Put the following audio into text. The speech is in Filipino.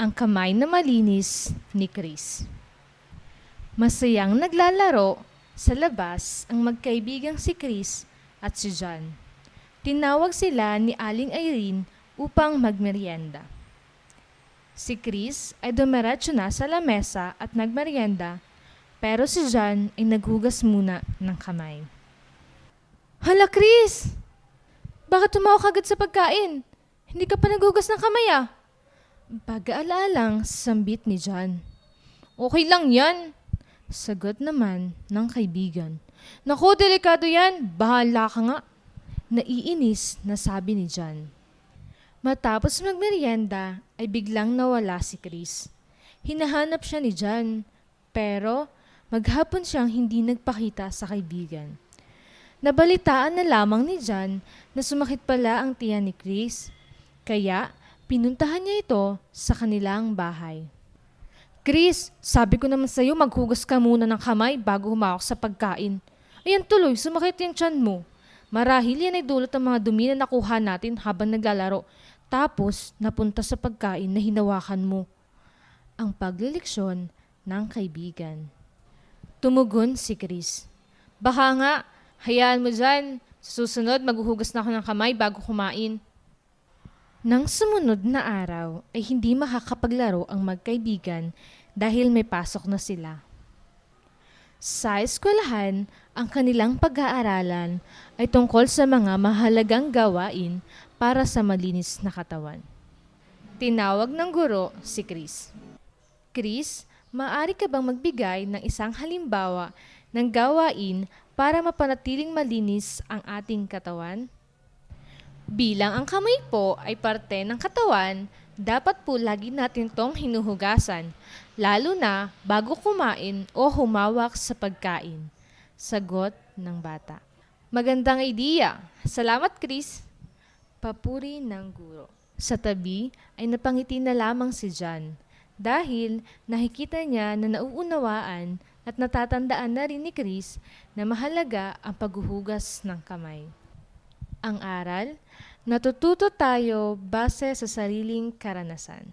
Ang kamay na malinis ni Chris. Masayang naglalaro sa labas ang magkaibigang si Chris at si John. Tinawag sila ni Aling Irene upang magmeryenda. Si Chris ay dumiretso na sa lamesa at nagmeryenda, pero si John ay naghugas muna ng kamay. Hala, Chris! Bakit tumawag agad sa pagkain? Hindi ka pa naghugas ng kamay ah. Pag-aalaalang sambit ni John. Okay lang yan. Sagot naman ng kaibigan. Naku, delikado yan. Bahala ka nga. Naiinis na sabi ni John. Matapos magmerienda ay biglang nawala si Chris. Hinahanap siya ni John, pero maghapon siyang hindi nagpakita sa kaibigan. Nabalitaan na lamang ni John na sumakit pala ang tiyan ni Chris, kaya pinuntahan niya ito sa kanilang bahay. Chris, sabi ko naman sa'yo maghugas ka muna ng kamay bago humawak sa pagkain. Ayan tuloy, sumakit yung tiyan mo. Marahil yan ay dulot ng mga dumi na nakuha natin habang naglalaro. Tapos napunta sa pagkain na hinawakan mo. Ang pagliliksyon ng kaibigan. Tumugon si Chris. Baka nga, hayaan mo dyan. Sa susunod, maghuhugas na ako ng kamay bago kumain. Nang sumunod na araw ay hindi makakapaglaro ang magkaibigan dahil may pasok na sila. Sa eskwelahan, ang kanilang pag-aaralan ay tungkol sa mga mahalagang gawain para sa malinis na katawan. Tinawag ng guro si Chris. Chris, maaari ka bang magbigay ng isang halimbawa ng gawain para mapanatiling malinis ang ating katawan? Bilang ang kamay po ay parte ng katawan, dapat po lagi natin tong hinuhugasan, lalo na bago kumain o humawak sa pagkain. Sagot ng bata. Magandang idea. Salamat, Chris. Papuri ng guro. Sa tabi ay napangiti na lamang si John dahil nakikita niya na nauunawaan at natatandaan na rin ni Chris na mahalaga ang paghuhugas ng kamay. Ang aral, natututo tayo base sa sariling karanasan.